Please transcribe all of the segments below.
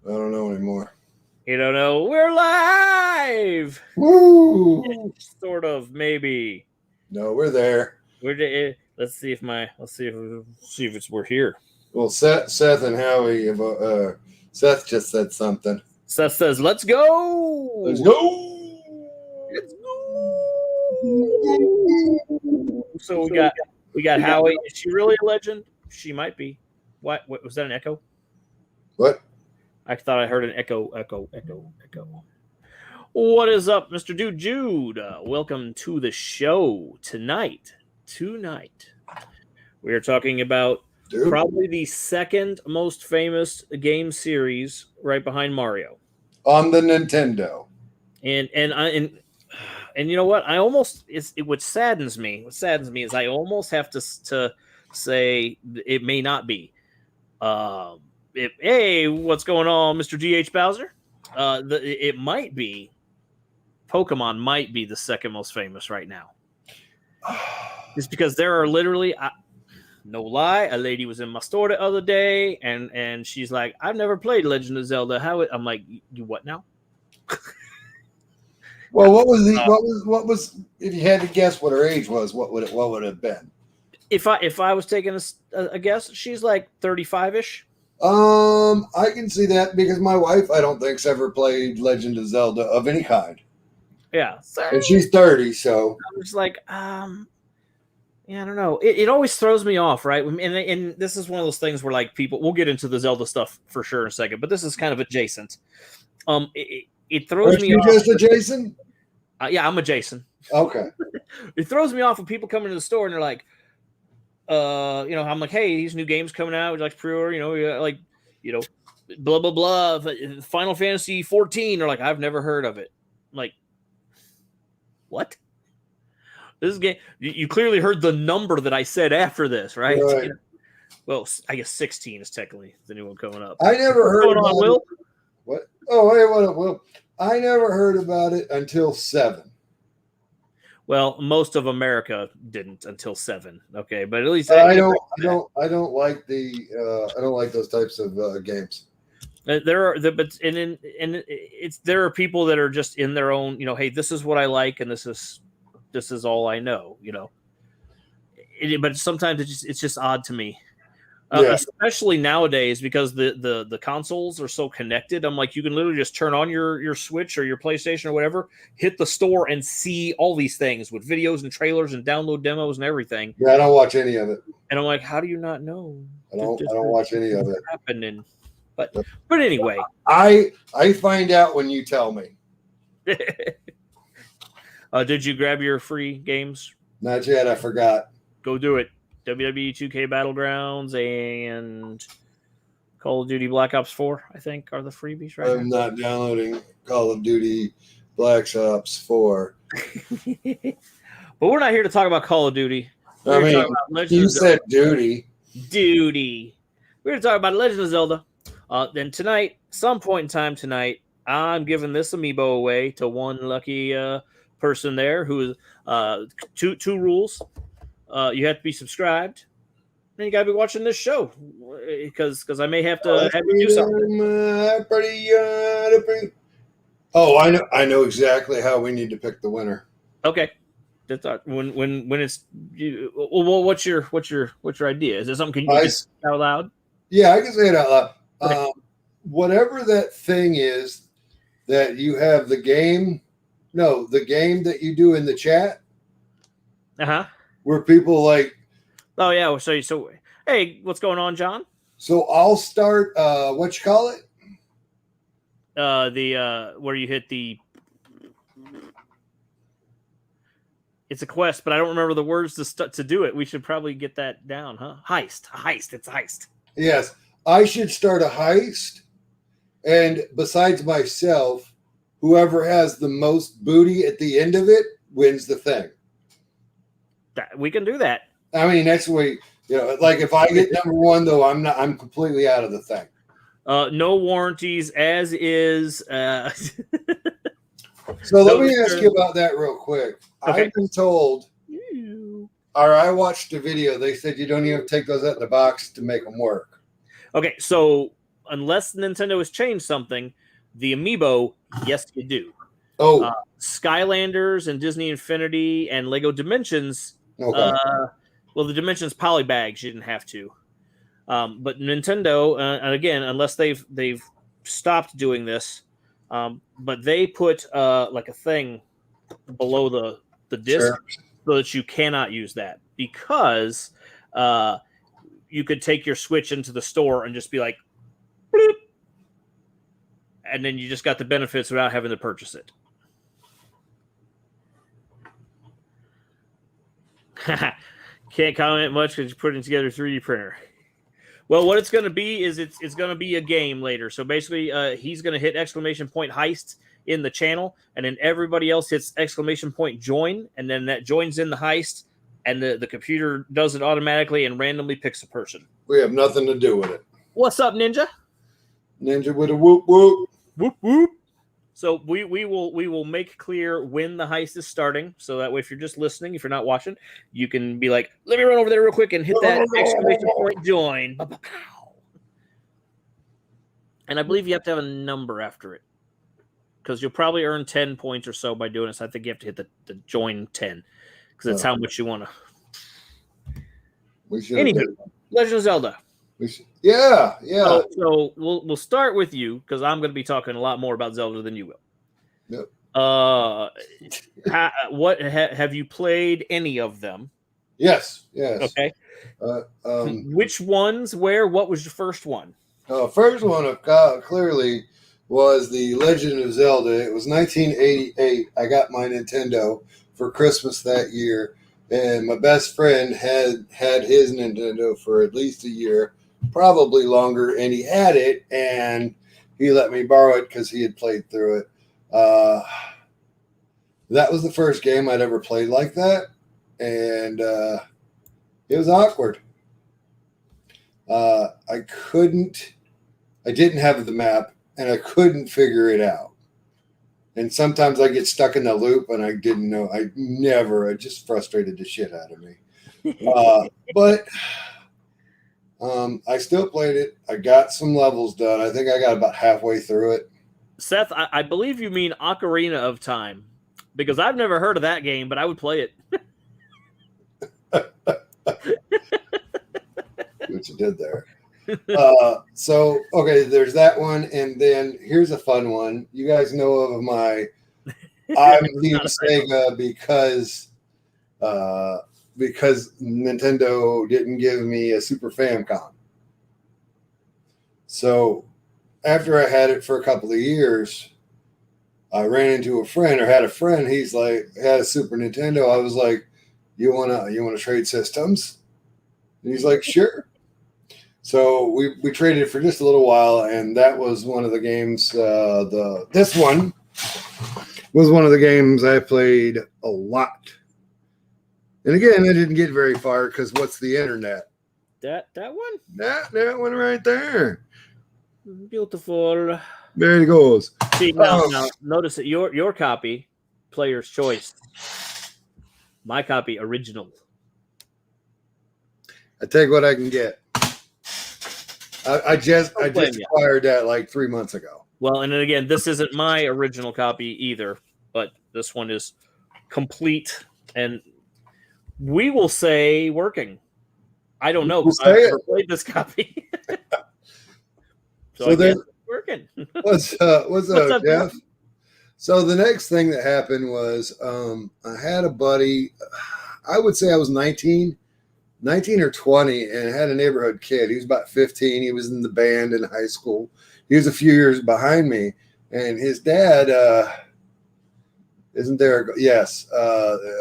I don't know anymore. You don't know? We're live. Woo! Yeah, sort of, maybe. No, we're there. Let's see if we're here. Well, Seth and Howie, Seth just said something. Seth says, "Let's go. Let's go. Let's go." So we got Howie. Is she really a legend? She might be. What was that? An echo? What? I thought I heard an echo. What is up, Mr. Dude Jude? Welcome to the show tonight. We are talking about probably the second most famous game series, right behind Mario, on the Nintendo. And you know what? What saddens me is I almost have to say it may not be. Hey, what's going on, Mr. GH Bowser? It might be. Pokemon might be the second most famous right now. Just because there are literally, no lie, a lady was in my store the other day, and she's like, "I've never played Legend of Zelda. I'm like, you what now?" Well, what was if you had to guess what her age was, what would it have been? If I was taking a guess, she's like 35-ish. I can see that because my wife, I don't think's ever played Legend of Zelda of any kind. Yeah, and she's 30, so I'm just like, yeah, I don't know. It always throws me off, right? And this is one of those things where, like, we'll get into the Zelda stuff for sure in a second, but this is kind of adjacent. It throws me off. Are you just adjacent? Yeah, I'm adjacent. Okay. It throws me off when people come into the store and they're like, I'm like, hey, these new games coming out, would you like to pre-order? Blah blah blah. Final Fantasy 14. They're like, I've never heard of it. I'm like, what? This game, you clearly heard the number that I said after this, right? Right. Well, I guess 16 is technically the new one coming up. I never heard about it. Will? What? Oh, hey, what up, Will? I never heard about it until 7. Well, most of America didn't until 7. Okay, but at least I don't like I don't like those types of games. There are there are people that are just in their own, hey, this is what I like, and this is all I know, but sometimes it's just odd to me, especially nowadays, because the consoles are so connected. I'm like, you can literally just turn on your Switch or your PlayStation or whatever, hit the store, and see all these things with videos and trailers and download demos and everything. Yeah, I don't watch any of it, and I'm like, how do you not know? I don't watch any of it. Happening. But anyway, I find out when you tell me. Did you grab your free games? Not yet. I forgot. Go do it. WWE 2K Battlegrounds and Call of Duty Black Ops 4, I think, are the freebies right now. I'm not downloading Call of Duty Black Ops 4. But we're not here to talk about Call of Duty. You said duty. Duty. We're going to talk about Legend of Zelda. Then tonight, some point in time tonight, I'm giving this amiibo away to one lucky person there who is two rules. You have to be subscribed, and you got to be watching this show because I may have to have you do something. Oh, I know exactly how we need to pick the winner. Okay, that's when it's well. What's your idea? Is there something you can say out loud? Yeah, I can say it out loud. Okay. Whatever that thing is that you have the game that you do in the chat. Where people like, oh yeah, so hey, what's going on, John? So I'll start. What you call it? Where you hit the. It's a quest, but I don't remember the words to do it. We should probably get that down, huh? Heist. It's a heist. Yes, I should start a heist, and besides myself, whoever has the most booty at the end of it wins the thing. We can do that. I mean, next week, like if I get number 1, though, I'm completely out of the thing. No warranties, as is. So let me ask you about that real quick. Okay. I've been told, or I watched a video. They said you don't even take those out of the box to make them work. Okay, so unless Nintendo has changed something, the Amiibo, yes, you do. Oh, Skylanders and Disney Infinity and Lego Dimensions. okay. Well, the Dimensions polybags you didn't have to, but Nintendo, and again, unless they've stopped doing this, but they put like a thing below the disc so that you cannot use that, because you could take your Switch into the store and just be like, bloop, and then you just got the benefits without having to purchase it. Can't comment much because you're putting together a 3D printer. Well, what it's going to be is it's going to be a game later. So basically, he's going to hit exclamation point heist in the channel, and then everybody else hits exclamation point join, and then that joins in the heist, and the computer does it automatically and randomly picks a person. We have nothing to do with it. What's up, Ninja? Ninja with a whoop whoop. Whoop whoop. So we will make clear when the heist is starting, so that way if you're just listening, if you're not watching, you can be like, let me run over there real quick and hit that exclamation point join. And I believe you have to have a number after it, because you'll probably earn 10 points or so by doing this. I think you have to hit the join 10, because that's how much you want to. Anywho, Legend of Zelda. Yeah. So we'll start with you, because I'm going to be talking a lot more about Zelda than you will. Yep. What have you played any of them? Yes. Okay. Which ones? Where? What was your first one? First one clearly was the Legend of Zelda. It was 1988. I got my Nintendo for Christmas that year, and my best friend had his Nintendo for at least a year, probably longer, and he had it, and he let me borrow it because he had played through it. That was the first game I'd ever played like that, and it was awkward. I didn't have the map, and I couldn't figure it out. And sometimes I get stuck in the loop, and I didn't know. It just frustrated the shit out of me. But I still played it. I got some levels done. I think I got about halfway through it. Seth, I believe you mean Ocarina of Time, because I've never heard of that game, but I would play it. What you did there. So, okay, there's that one. And then here's a fun one. You guys know of my I'm Team Sega because Nintendo didn't give me a Super Famicom. So after I had it for a couple of years, I ran into a friend, or had a friend. He's like, had a Super Nintendo. I was like, you wanna trade systems? And he's like, sure. So we traded for just a little while, and that was one of the games. This one was one of the games I played a lot. And again, I didn't get very far because what's the internet? That one? That one right there. Beautiful. There it goes. See, now notice that your copy, player's choice. My copy, original. I take what I can get. I just acquired that like 3 months ago. Well, and then again, this isn't my original copy either, but this one is complete, and we will say working. I don't know because I've never played this copy. so then working. What's up, Jeff? So the next thing that happened was I had a buddy. I would say I was 19 or 20, and had a neighborhood kid. He was about 15. He was in the band in high school. He was a few years behind me, and his dad isn't there. Yes,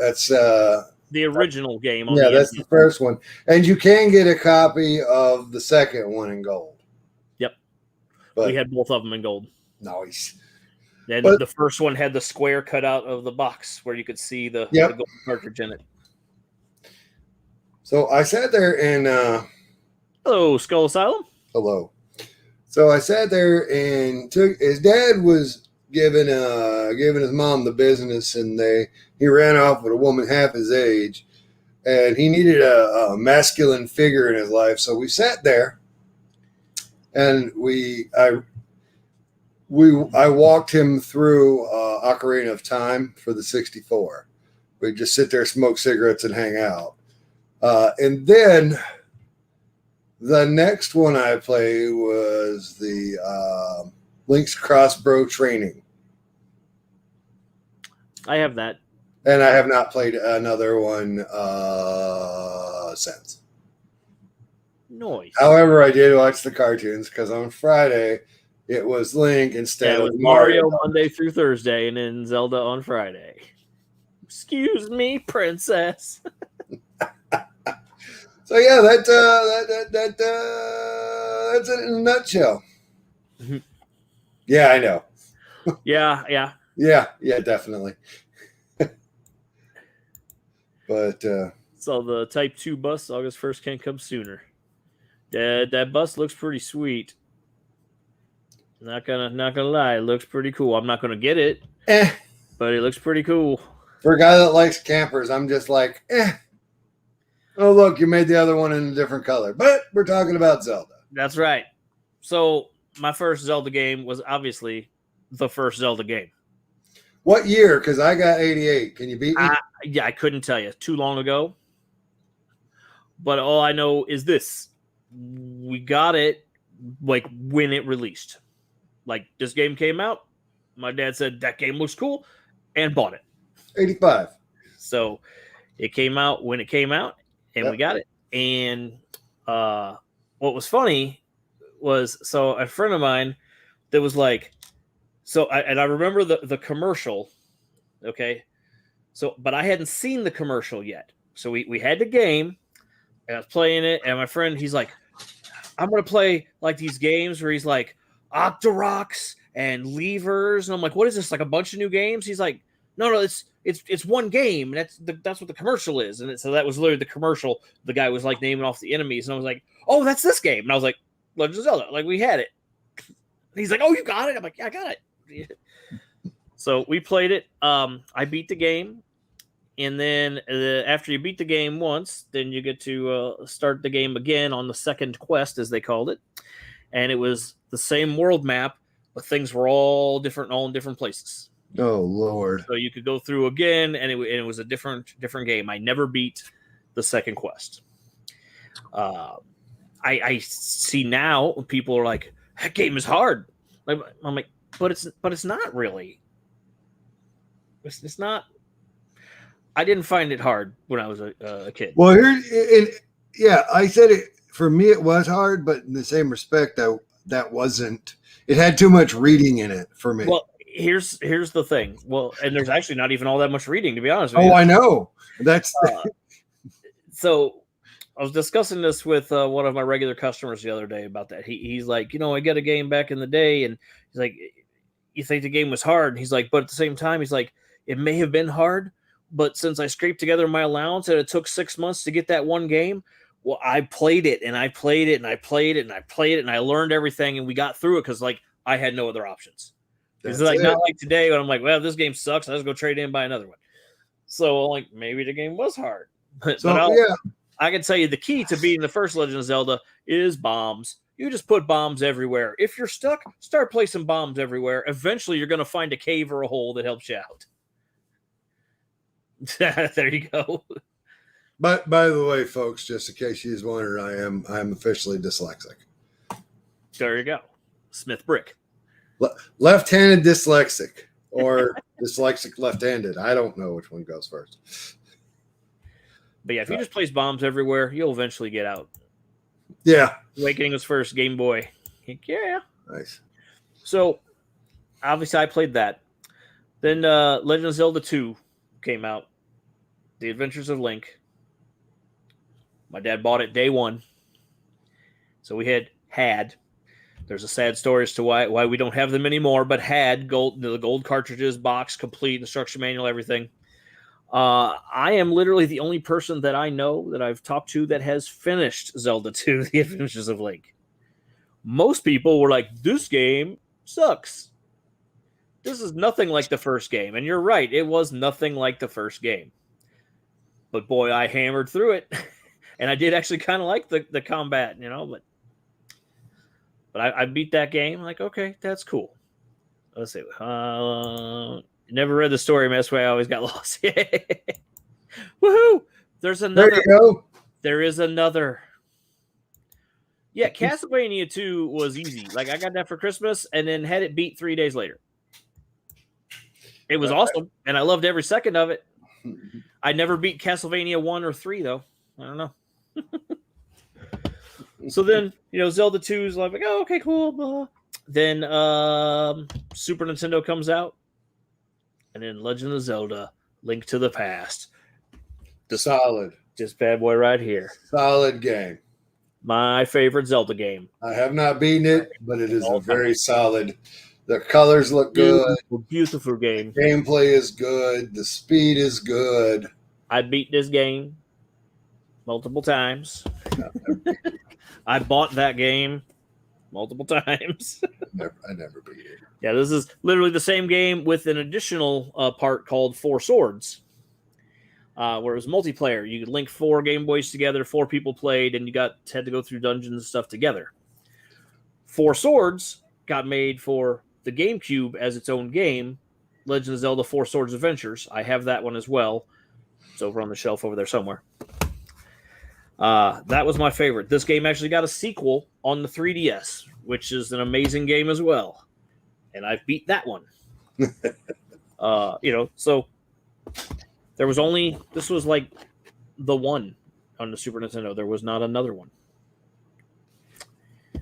that's the original game. Yeah, that's the first one, and you can get a copy of the second one in gold. Yep, but we had both of them in gold. Nice. And the first one had the square cut out of the box where you could see the gold cartridge in it. So I sat there and hello, Skull Asylum. Hello. So I sat there and his dad was giving his mom the business, and he ran off with a woman half his age, and he needed a masculine figure in his life. So we sat there, and I walked him through Ocarina of Time for the 64. We'd just sit there, smoke cigarettes, and hang out. And then the next one I played was the Link's Crossbow Training. I have that. And I have not played another one since. Noise. However, I did watch the cartoons because on Friday it was Link instead of Mario. Monday through Thursday, and then Zelda on Friday. Excuse me, princess. So yeah, that's it in a nutshell. Yeah, I know. Yeah, definitely. But so the Type 2 bus, August 1st, can't come sooner. That bus looks pretty sweet. Not gonna lie, it looks pretty cool. I'm not gonna get it, but it looks pretty cool. For a guy that likes campers, I'm just like, oh look, you made the other one in a different color. But we're talking about Zelda. That's right. So my first Zelda game was obviously the first Zelda game. What year? Because I got 88. Can you beat me? Yeah, I couldn't tell you. Too long ago. But all I know is this. We got it like when it released. Like this game came out. My dad said that game looks cool and bought it. 85. So it came out when it came out and we got it. And what was funny was, so a friend of mine that was like, I remember the commercial. Okay. So, but I hadn't seen the commercial yet. So we had the game and I was playing it. And my friend, he's like, I'm going to play like these games where he's like Octoroks and Levers. And I'm like, what is this? Like a bunch of new games? He's like, no, it's one game. That's what the commercial is. And so that was literally the commercial. The guy was like naming off the enemies. And I was like, oh, that's this game. And I was like, Legend of Zelda. Like we had it. And he's like, oh, you got it? I'm like, yeah, I got it. Yeah. So we played it. I beat the game. And then after you beat the game once, then you get to start the game again on the second quest, as they called it. And it was the same world map, but things were all different, all in different places. Oh, Lord. So you could go through again, and it was a different game. I never beat the second quest. I see now people are like, that game is hard. I'm like, but it's not really. It's not. I didn't find it hard when I was a kid. Well, I said it for me. It was hard, but in the same respect, that wasn't. It had too much reading in it for me. Well, here's the thing. Well, and there's actually not even all that much reading, to be honest with you. Oh, I know. That's so. I was discussing this with one of my regular customers the other day about that. He's like, I got a game back in the day, and he's like, you think the game was hard? And he's like, but at the same time, he's like, it may have been hard, but since I scraped together my allowance and it took 6 months to get that one game, well, I played it and I played it and I played it and I played it and I learned everything and we got through it because like I had no other options. It's like not like today when I'm like, well, this game sucks. I'll just go trade in and buy another one. So like maybe the game was hard. I can tell you the key to beating the first Legend of Zelda is bombs. You just put bombs everywhere. If you're stuck, start placing bombs everywhere. Eventually, you're going to find a cave or a hole that helps you out. There you go. But by the way, folks, just in case you was wondering, I'm officially dyslexic. There you go. Smith Brick. Left-handed dyslexic or dyslexic left-handed. I don't know which one goes first. But yeah, if you just place bombs everywhere, you'll eventually get out. Yeah. Awakening was first, Game Boy. Yeah. Nice. So, obviously, I played that. Then Legend of Zelda 2 came out. The Adventures of Link. My dad bought it day one. So we had. There's a sad story as to why we don't have them anymore, but had the gold cartridges, box, complete, instruction manual, everything. I am literally the only person that I know that I've talked to that has finished Zelda 2, The Adventures of Link. Most people were like, this game sucks. This is nothing like the first game. And you're right, it was nothing like the first game. But boy, I hammered through it. And I did actually kind of like the combat, but But I beat that game. Like, okay, that's cool. Let's see. Never read the story, man. That's why I always got lost. Woohoo! There's There another. you go. There is another. Yeah, Castlevania 2 was easy. Like, I got that for Christmas and then had it beat 3 days later. It was awesome, and I loved every second of it. I never beat Castlevania 1 or 3, though. I don't know. So then, Zelda 2 is like, oh, okay, cool. Blah. Then Super Nintendo comes out, and then Legend of Zelda, Link to the Past. Solid. This bad boy right here. Solid game. My favorite Zelda game. I have not beaten it, but it is a very solid. The colors look good. Beautiful game. The gameplay is good. The speed is good. I beat this game multiple times. I bought that game multiple times. I never beat it. Yeah, this is literally the same game with an additional part called Four Swords, where it was multiplayer. You could link 4 Game Boys together, 4 people played, and you had to go through dungeons and stuff together. Four Swords got made for the GameCube as its own game, Legend of Zelda 4 Swords Adventures. I have that one as well. It's over on the shelf over there somewhere. That was my favorite. This game actually got a sequel on the 3DS, which is an amazing game as well. And I've beat that one. So there was this was like the one on the Super Nintendo. There was not another one.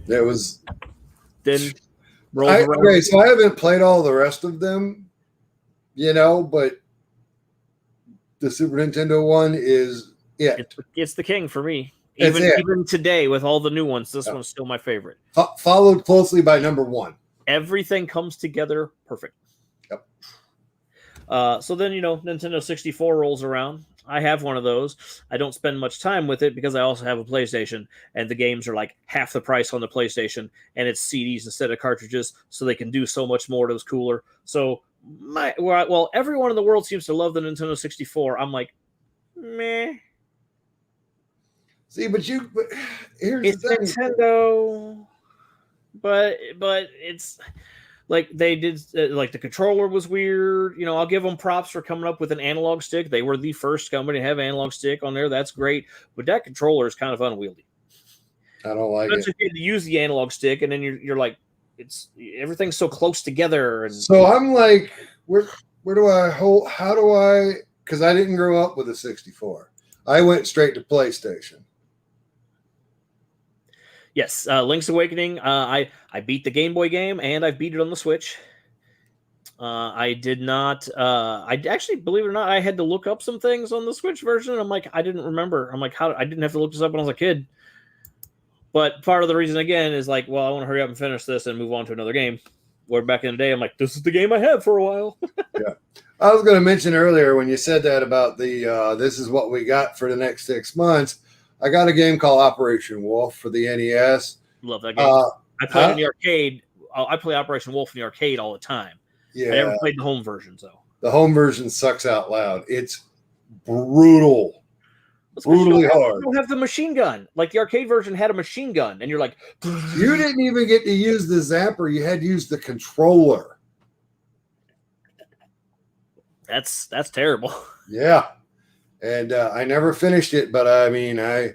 There was. Then okay, so I haven't played all the rest of them, but the Super Nintendo one is It's the king for me. Even today, with all the new ones, this one's still my favorite. Followed closely by number 1. Everything comes together perfect. Yep. So then, Nintendo 64 rolls around. I have one of those. I don't spend much time with it because I also have a PlayStation, and the games are like half the price on the PlayStation, and it's CDs instead of cartridges, so they can do so much more. It was cooler. So everyone in the world seems to love the Nintendo 64. I'm like, meh. See, but here's it's the thing. Nintendo, but it's like they did. Like the controller was weird. I'll give them props for coming up with an analog stick. They were the first company to have analog stick on there. That's great, but that controller is kind of unwieldy. I don't like it. You use the analog stick, and then you're like, everything's so close together. And so I'm like, where do I hold? How do I? Because I didn't grow up with a 64. I went straight to PlayStation. Yes, Link's Awakening. I beat the Game Boy game, and I've beat it on the Switch. I did not. I actually, believe it or not, I had to look up some things on the Switch version. I'm like, I didn't remember. I'm like, I didn't have to look this up when I was a kid. But part of the reason, again, is like, well, I want to hurry up and finish this and move on to another game. Where back in the day, I'm like, this is the game I had for a while. Yeah. I was going to mention earlier when you said that about the this is what we got for the next 6 months. I got a game called Operation Wolf for the NES. Love that game. I play it in the arcade. I play Operation Wolf in the arcade all the time. Yeah. I never played the home version, though. The home version sucks out loud. It's brutal. Brutally hard. You don't have the machine gun. Like the arcade version had a machine gun, and you're like... You didn't even get to use the zapper. You had to use the controller. That's terrible. Yeah. And I never finished it, but I mean, I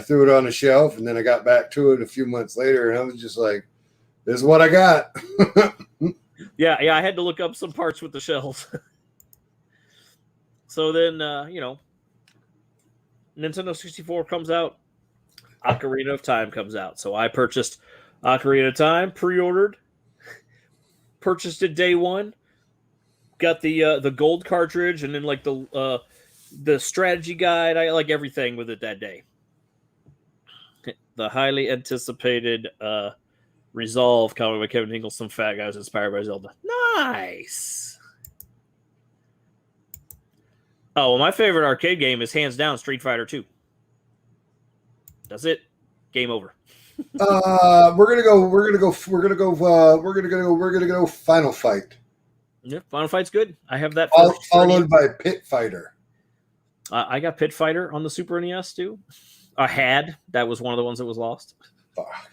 threw it on the shelf, and then I got back to it a few months later, and I was just like, this is what I got. Yeah, I had to look up some parts with the shells. So then, Nintendo 64 comes out, Ocarina of Time comes out. So I purchased Ocarina of Time, pre-ordered, purchased it day one, got the gold cartridge, and then like the strategy guide. I like everything with it that day. The highly anticipated Resolve comic by Kevin Hinkle, some fat guys inspired by Zelda. Nice. Oh, well, my favorite arcade game is hands down Street Fighter 2. That's it. Game over. We're gonna go Final Fight. Yeah, Final Fight's good. I have that. Followed by Pit Fighter. I got Pit Fighter on the Super NES too. That was one of the ones that was lost. Fuck.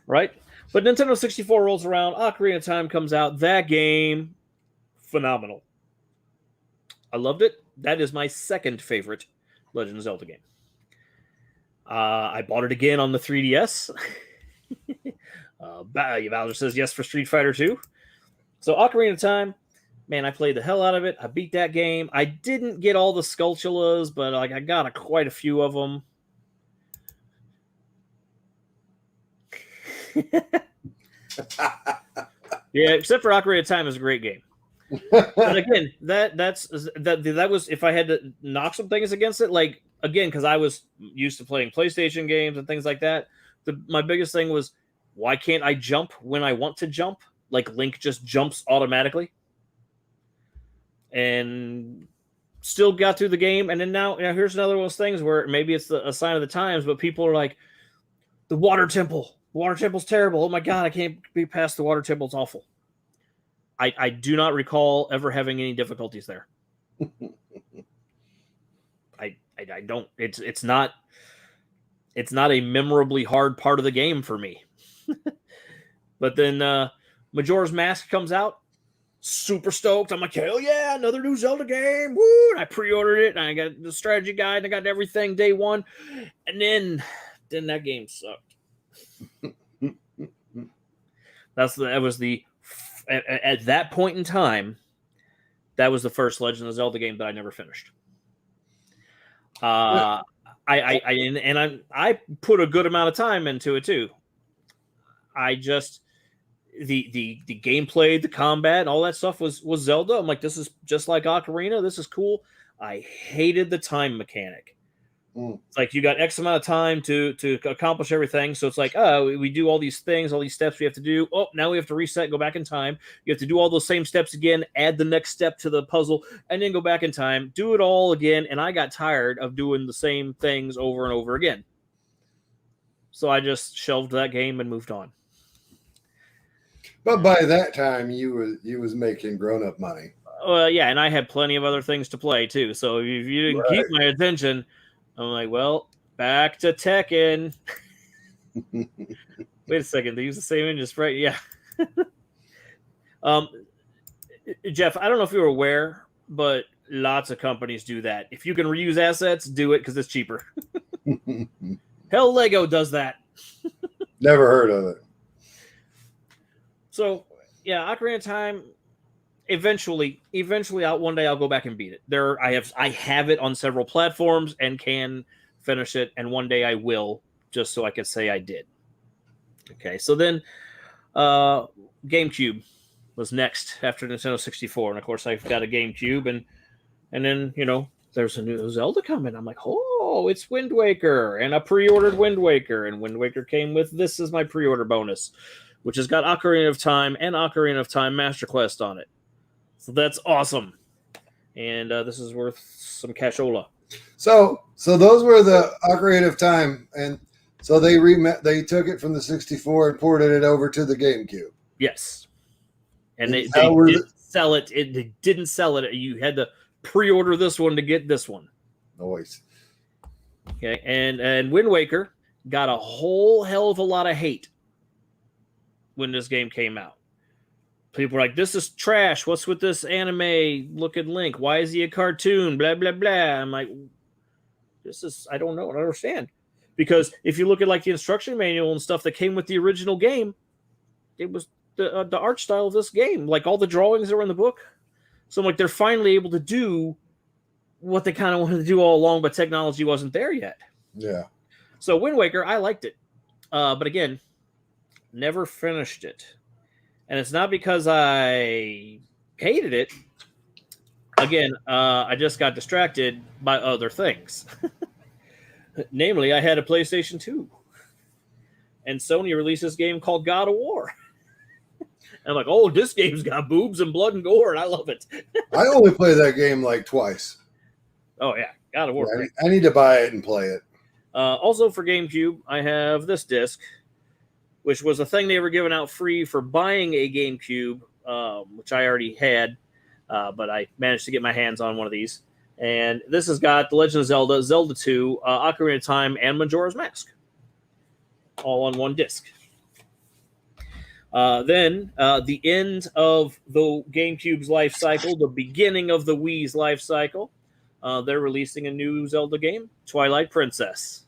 Right? But Nintendo 64 rolls around, Ocarina of Time comes out. That game, phenomenal. I loved it. That is my second favorite Legend of Zelda game. I bought it again on the 3DS. Bowser says yes for Street Fighter 2. So Ocarina of Time, man, I played the hell out of it. I beat that game. I didn't get all the Skulltulas, but like I got quite a few of them. Yeah, except for Ocarina of Time is a great game. But again, that was if I had to knock some things against it, like again, because I was used to playing PlayStation games and things like that. My biggest thing was, why can't I jump when I want to jump? Like Link just jumps automatically, and still got through the game. And then now here's another one of those things where maybe it's a sign of the times, but people are like, the water temple. The water temple's terrible. Oh my god, I can't be past the water temple. It's awful. I do not recall ever having any difficulties there. I don't. It's not a memorably hard part of the game for me. But then Majora's Mask comes out. Super stoked. I'm like, hell yeah, another new Zelda game. Woo! And I pre-ordered it, and I got the strategy guide, and I got everything day one. And then that game sucked. That was the at that point in time, that was the first Legend of Zelda game that I never finished. I put a good amount of time into it too. I just the gameplay, the combat, all that stuff was Zelda. I'm like, this is just like Ocarina. This is cool. I hated the time mechanic. It's like you got X amount of time to accomplish everything. So it's like, we do all these things, all these steps we have to do. Oh, now we have to reset, go back in time. You have to do all those same steps again, add the next step to the puzzle, and then go back in time, do it all again. And I got tired of doing the same things over and over again. So I just shelved that game and moved on. But by that time, you was making grown-up money. Yeah, and I had plenty of other things to play too. So if you didn't keep my attention, I'm like, well, back to Tekken. Wait a second, they use the same engine sprite? Yeah. Jeff, I don't know if you were aware, but lots of companies do that. If you can reuse assets, do it because it's cheaper. Hell, Lego does that. Never heard of it. So, yeah, Ocarina of Time. Eventually, one day I'll go back and beat it. I have it on several platforms and can finish it, and one day I will, just so I can say I did. Okay, so then GameCube was next after Nintendo 64, and of course I've got a GameCube, and then there's a new Zelda coming. I'm like, oh, it's Wind Waker, and I pre-ordered Wind Waker, and Wind Waker came with this as my pre-order bonus, which has got Ocarina of Time and Ocarina of Time Master Quest on it. So that's awesome. And this is worth some cashola. So those were the Ocarina of Time, and so they took it from the 64 and ported it over to the GameCube. Yes. And they didn't sell it. They didn't sell it. You had to pre-order this one to get this one. Nice. Okay, and Wind Waker got a whole hell of a lot of hate when this game came out. People were like, this is trash. What's with this anime looking Link? Why is he a cartoon? Blah, blah, blah. I'm like, I don't know. I don't understand. Because if you look at like the instruction manual and stuff that came with the original game, it was the art style of this game. Like all the drawings that were in the book. So I'm like, they're finally able to do what they kind of wanted to do all along, but technology wasn't there yet. Yeah. So Wind Waker, I liked it. But again, never finished it. And it's not because I hated it. Again, I just got distracted by other things. Namely, I had a PlayStation 2. And Sony released this game called God of War. I'm like, oh, this game's got boobs and blood and gore, and I love it. I only played that game like twice. Oh, yeah. God of War. Yeah, I need to buy it and play it. Also for GameCube, I have this disc, which was a thing they were giving out free for buying a GameCube, which I already had, but I managed to get my hands on one of these. And this has got The Legend of Zelda, Zelda 2, Ocarina of Time, and Majora's Mask, all on one disc. Then the end of the GameCube's life cycle, the beginning of the Wii's life cycle, they're releasing a new Zelda game, Twilight Princess.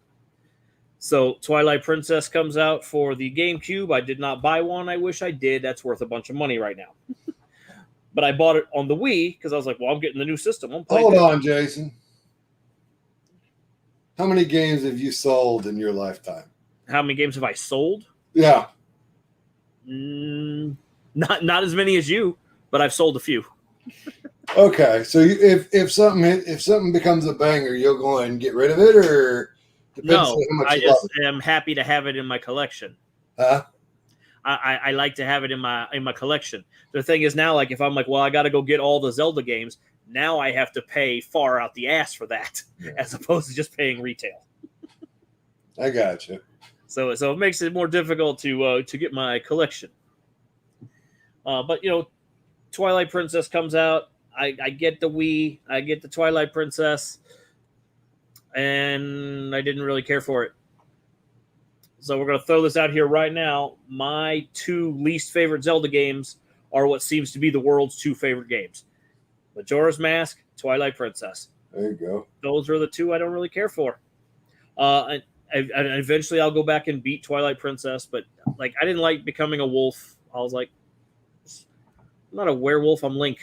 So Twilight Princess comes out for the GameCube. I did not buy one. I wish I did. That's worth a bunch of money right now. But I bought it on the Wii because I was like, well, I'm getting the new system. Hold on, Jason. How many games have you sold in your lifetime? How many games have I sold? Yeah. Not as many as you, but I've sold a few. Okay, so if something becomes a banger, you'll go ahead and get rid of it, or no? On how much I just am happy to have it in my collection. Huh? I like to have it in my collection. The thing is now, like if I'm like, well, I got to go get all the Zelda games. Now I have to pay far out the ass for that, as opposed to just paying retail. I got you. So it makes it more difficult to get my collection. But Twilight Princess comes out. I get the Wii. I get the Twilight Princess, and I didn't really care for it. So we're going to throw this out here right now. My two least favorite Zelda games are what seems to be the world's two favorite games. Majora's Mask, Twilight Princess. There you go. Those are the two I don't really care for. And eventually I'll go back and beat Twilight Princess, but like I didn't like becoming a wolf. I was like, I'm not a werewolf, I'm Link.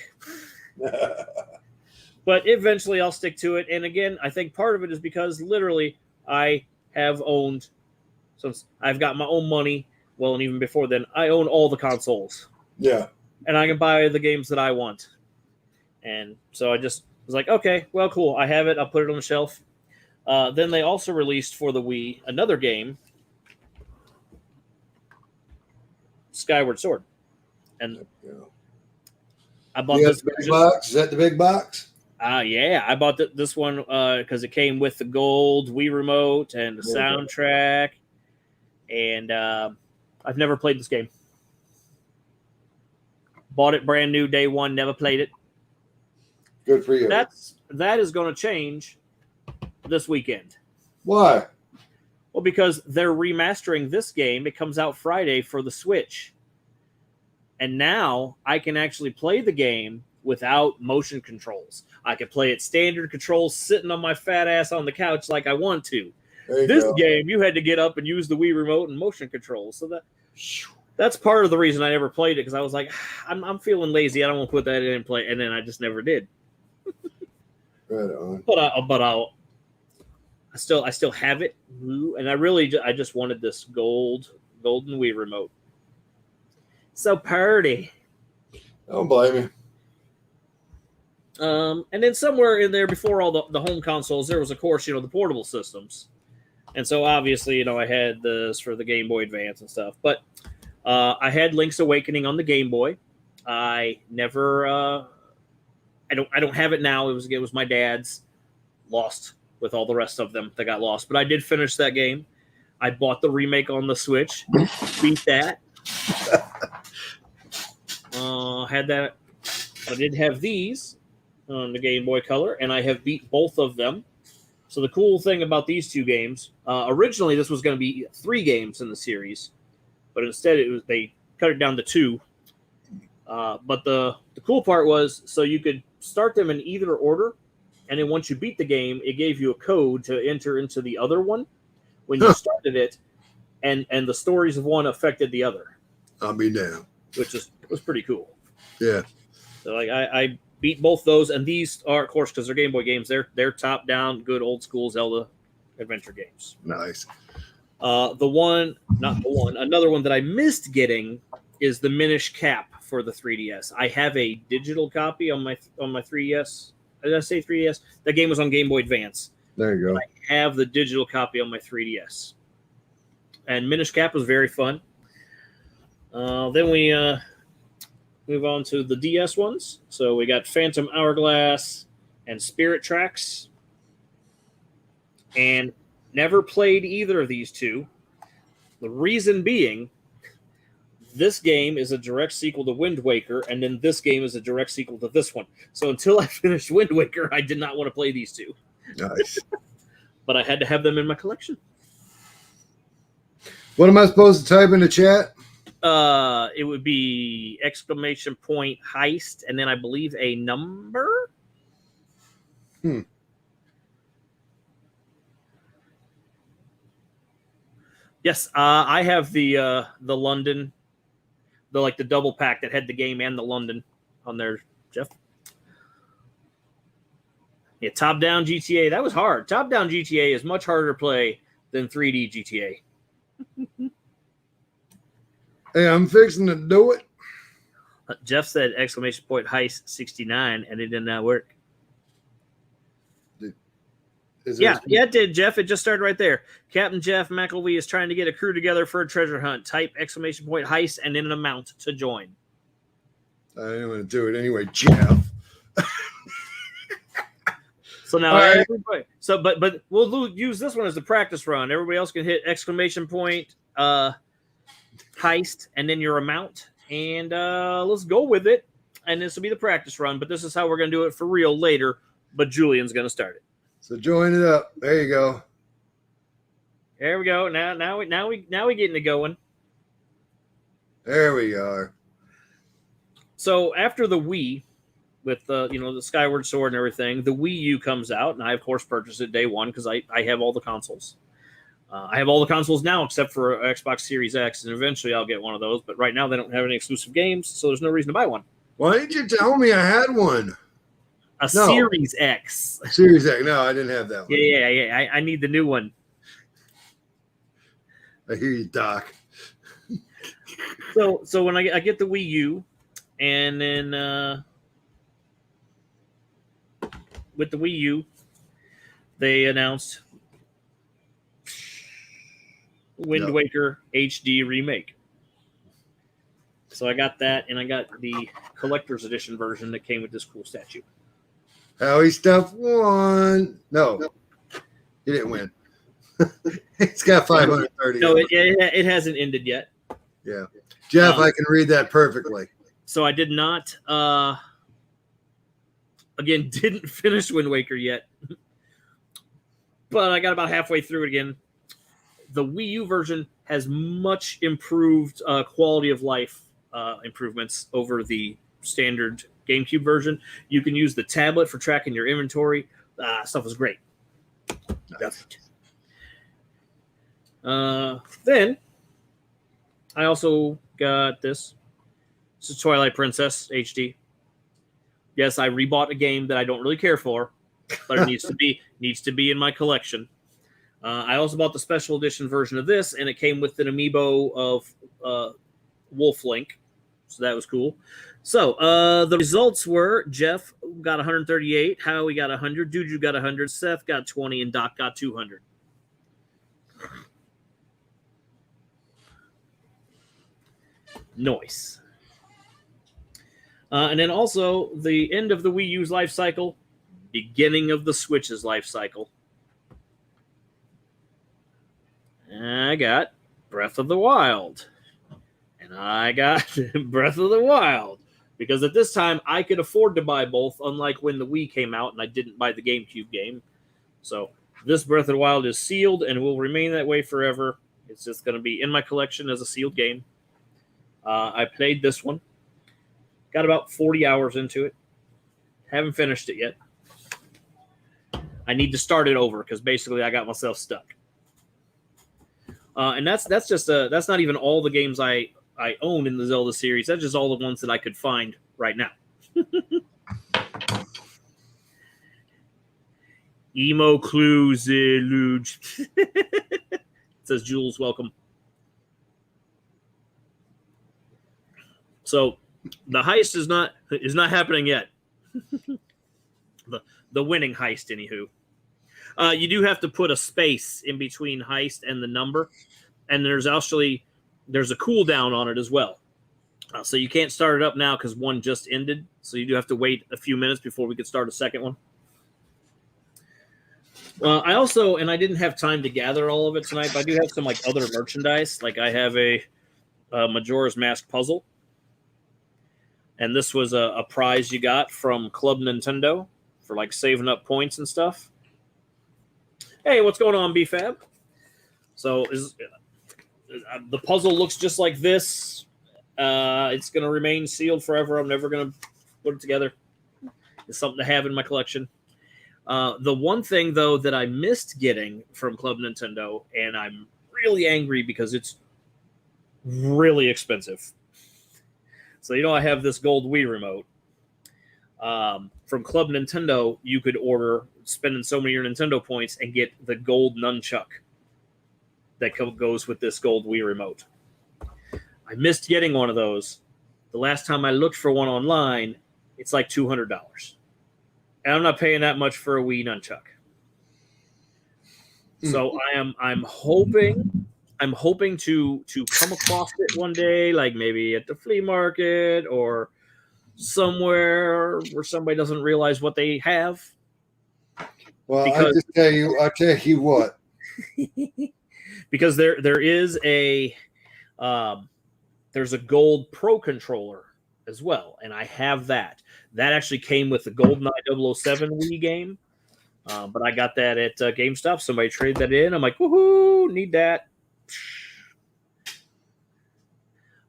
But eventually I'll stick to it. And again, I think part of it is because literally I have owned, since I've got my own money, well, and even before then, I own all the consoles. Yeah. And I can buy the games that I want. And so I just was like, okay, well, cool. I have it. I'll put it on the shelf. Then they also released for the Wii another game, Skyward Sword. And I bought this big box. Is that the big box? Yeah. I bought this one because it came with the gold Wii remote and the soundtrack. And I've never played this game. Bought it brand new day one, never played it. Good for you. That is going to change this weekend. Why? Well, because they're remastering this game. It comes out Friday for the Switch. And now I can actually play the game without motion controls. I can play it standard controls sitting on my fat ass on the couch like I want to. This game, you had to get up and use the Wii remote and motion controls. So that's part of the reason I never played it, because I was like, I'm feeling lazy. I don't want to put that in and play. And then I just never did. Right on. But I still have it, and I just wanted this golden Wii remote. So pretty. Don't blame me. And then somewhere in there, before all the home consoles, there was, of course, the portable systems. And so obviously, I had this for the Game Boy Advance and stuff. But I had Link's Awakening on the Game Boy. I never. I don't have it now. It was my dad's. Lost with all the rest of them that got lost. But I did finish that game. I bought the remake on the Switch. Beat that. Had that. I did have these on the Game Boy Color, and I have beat both of them. So the cool thing about these two games, originally this was going to be 3 games in the series, but instead they cut it down to 2. But the cool part was, so you could start them in either order, and then once you beat the game, it gave you a code to enter into the other one when you started it, and the stories of one affected the other. I'll be damned. Which was pretty cool. Yeah. So like I beat both those, and these are, of course, because they're Game Boy games, they're top down, good old school Zelda adventure games. Nice. Another one that I missed getting is the Minish Cap for the 3DS. I have a digital copy on my 3DS. Did I say 3DS? That game was on Game Boy Advance. There you go. I have the digital copy on my 3DS. And Minish Cap was very fun. Then we move on to the DS ones. So we got Phantom Hourglass and Spirit Tracks. And never played either of these two. The reason being, this game is a direct sequel to Wind Waker, and then this game is a direct sequel to this one. So until I finished Wind Waker, I did not want to play these two. Nice. But I had to have them in my collection. What am I supposed to type in the chat? It would be exclamation point heist, and then I believe a number. Yes, I have the London, the double pack that had the game and the London on there, Jeff. Yeah, top-down GTA. That was hard. Top-down GTA is much harder to play than 3D GTA. Hey, I'm fixing to do it. Jeff said exclamation point heist 69, and it did not work. Yeah, it did, Jeff. It just started right there. Captain Jeff McElwee is trying to get a crew together for a treasure hunt. Type exclamation point heist and then an amount to join. I didn't want to do it anyway, Jeff. So now everybody. So, but we'll use this one as the practice run. Everybody else can hit exclamation point heist and then your amount, and let's go with it. And this will be the practice run. But this is how we're going to do it for real later. But Julian's going to start it. So join it up. There you go. There we go. Now we getting it going. There we are. So after the Wii, with the Skyward Sword and everything, the Wii U comes out, and I of course purchased it day one because I have all the consoles. I have all the consoles now except for Xbox Series X, and eventually I'll get one of those. But right now they don't have any exclusive games, so there's no reason to buy one. Why didn't you tell me I had one? Series X. Series X. No, I didn't have that one. Yeah. I need the new one. I hear you, Doc. So when I get the Wii U, and then with the Wii U, they announced Wind Waker HD remake. So I got that, and I got the collector's edition version that came with this cool statue. Howie Stuff won. No, he didn't win. It's got 530. No, it hasn't ended yet. Yeah. Jeff, I can read that perfectly. So I did not, didn't finish Wind Waker yet. But I got about halfway through it again. The Wii U version has much improved quality of life improvements over the standard GameCube version. You can use the tablet for tracking your inventory. Stuff is great. Nice. Then I also got this. This is Twilight Princess HD. Yes, I rebought a game that I don't really care for, but it needs to be in my collection. I also bought the special edition version of this, and it came with an amiibo of Wolf Link, so that was cool. So the results were Jeff got 138, Howie got 100, Juju got 100, Seth got 20, and Doc got 200. Nice. And then also the end of the Wii U's life cycle, beginning of the Switch's life cycle. I got Breath of the Wild. And I got Breath of the Wild. Because at this time, I could afford to buy both, unlike when the Wii came out and I didn't buy the GameCube game. So this Breath of the Wild is sealed and will remain that way forever. It's just going to be in my collection as a sealed game. I played this one. Got about 40 hours into it. Haven't finished it yet. I need to start it over because basically I got myself stuck. And that's not even all the games I own in the Zelda series. That's just all the ones that I could find right now. Emo clues, Luge. Says Jules, welcome. So the heist is not happening yet. the winning heist, anywho. You do have to put a space in between heist and the number, and there's a cooldown on it as well. So you can't start it up now because one just ended. So you do have to wait a few minutes before we could start a second one. I didn't have time to gather all of it tonight, but I do have some other merchandise. Like I have a Majora's Mask puzzle. And this was a prize you got from Club Nintendo for saving up points and stuff. Hey, what's going on, BFAB? So the puzzle looks just like this, It's going to remain sealed forever. I'm never going to put it together. It's something to have in my collection. The one thing, though, that I missed getting from Club Nintendo, and I'm really angry because it's really expensive. So, I have this gold Wii remote. From Club Nintendo, you could order, spending so many of your Nintendo points, and get the gold nunchuck that goes with this gold Wii remote. I missed getting one of those. The last time I looked for one online, it's like $200. And I'm not paying that much for a Wii nunchuck. So I'm hoping to come across it one day, like maybe at the flea market or somewhere where somebody doesn't realize what they have. Well, I tell you what. Because there is a there's a gold Pro controller as well, and I have that. That actually came with the GoldenEye 007 Wii game, but I got that at GameStop. Somebody traded that in. I'm like, woohoo, need that.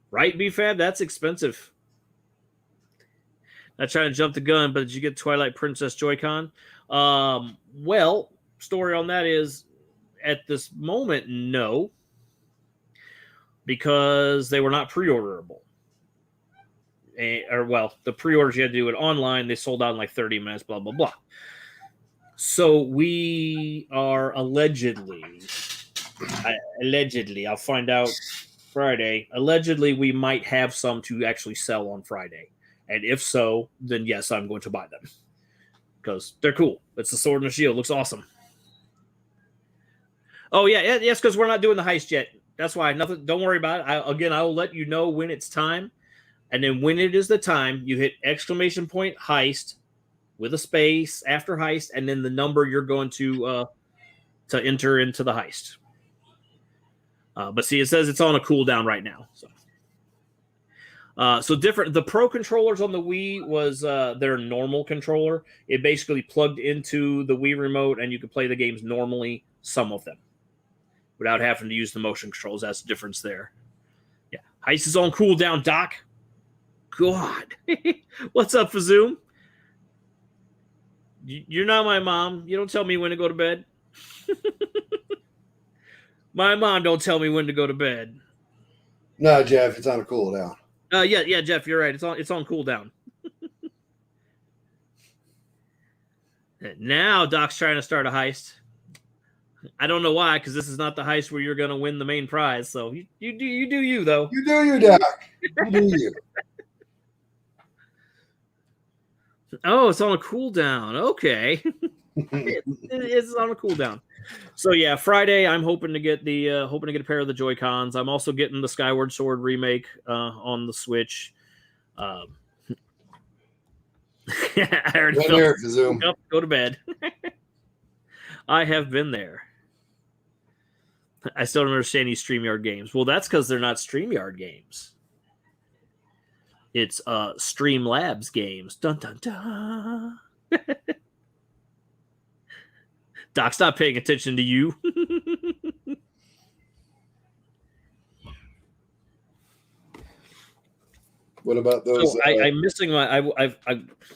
Right, BFAB? That's expensive. Not trying to jump the gun, but did you get Twilight Princess Joy-Con? Well, story on that is, at this moment, no, because they were not pre-orderable. The pre-orders you had to do it online. They sold out in like 30 minutes, blah, blah, blah. So we are allegedly, I'll find out Friday, allegedly we might have some to actually sell on Friday. And if so, then yes, I'm going to buy them. Because they're cool. It's the Sword and the Shield. Looks awesome. Oh, yeah. Yes, because we're not doing the heist yet. That's why. Nothing. Don't worry about it. I will let you know when it's time. And then when it is the time, you hit exclamation point heist with a space after heist, and then the number you're going to enter into the heist. But see, it says it's on a cooldown right now. So different. The Pro controllers on the Wii was their normal controller. It basically plugged into the Wii remote, and you could play the games normally, some of them, without having to use the motion controls. That's the difference there. Yeah, heist is on cooldown, Doc. God. What's up, Fazoom? You're not my mom. You don't tell me when to go to bed. My mom don't tell me when to go to bed. No, Jeff, it's on a cooldown. Yeah, Jeff, you're right. It's on cooldown. Now Doc's trying to start a heist. I don't know why, because this is not the heist where you're going to win the main prize. So you do you though. You do you, Doc. You do you. Oh, it's on a cooldown. Okay. It's on a cooldown. So yeah, Friday I'm hoping to get a pair of the Joy-Cons. I'm also getting the Skyward Sword remake on the Switch. I already felt up, go to bed. I have been there. I still don't understand these StreamYard games. Well, that's because they're not StreamYard games. It's Streamlabs games. Dun dun dun. Doc's not paying attention to you. What about those? So I'm missing my.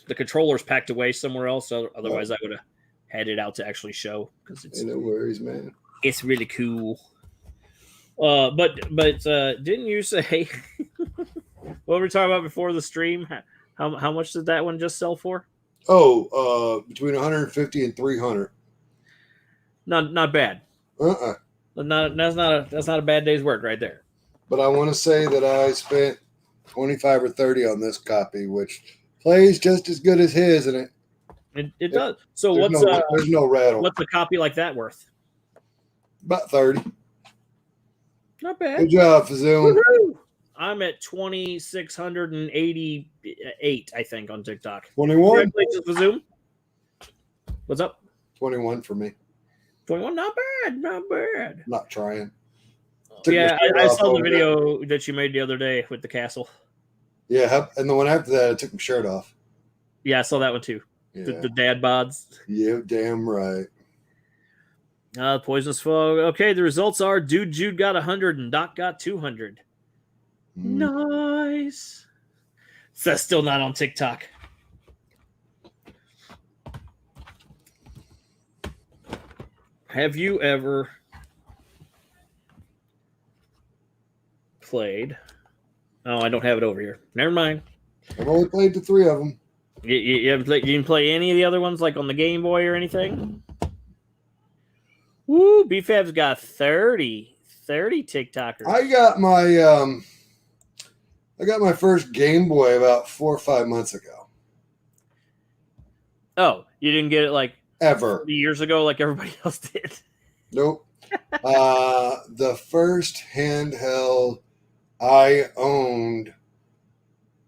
The controller's packed away somewhere else. So otherwise, I would have had it out to actually show because it's. No worries, man. It's really cool. But didn't you say what were we talking about before the stream? How much did that one just sell for? Oh, between 150 and 300. Not bad. That's not a bad day's work right there. But I want to say that I spent 25 or 30 on this copy, which plays just as good as his, and it does. So there's no rattle. What's a copy like that worth? About 30. Not bad. Good job, Fazoom. Woo-hoo! I'm at 2,688, I think, on TikTok. 21. Fazoom. What's up? 21 for me. 21, not bad. Not trying. Yeah, I saw the video that you made the other day with the castle. Yeah, and the one after that, I took my shirt off. Yeah, I saw that one too. Yeah. The dad bods. Yeah, damn right. Poisonous Fog. Okay, the results are Dude Jude got 100 and Doc got 200. Nice. So that's still not on TikTok. Have you ever played? Oh, I don't have it over here. Never mind. I've only played the 3 of them. You haven't played, you didn't play any of the other ones, like on the Game Boy or anything? Woo, BFAB's got 30 TikTokers. I got my first Game Boy about 4 or 5 months ago. Oh, you didn't get it like Ever. 30 years ago like everybody else did? Nope. The first handheld I owned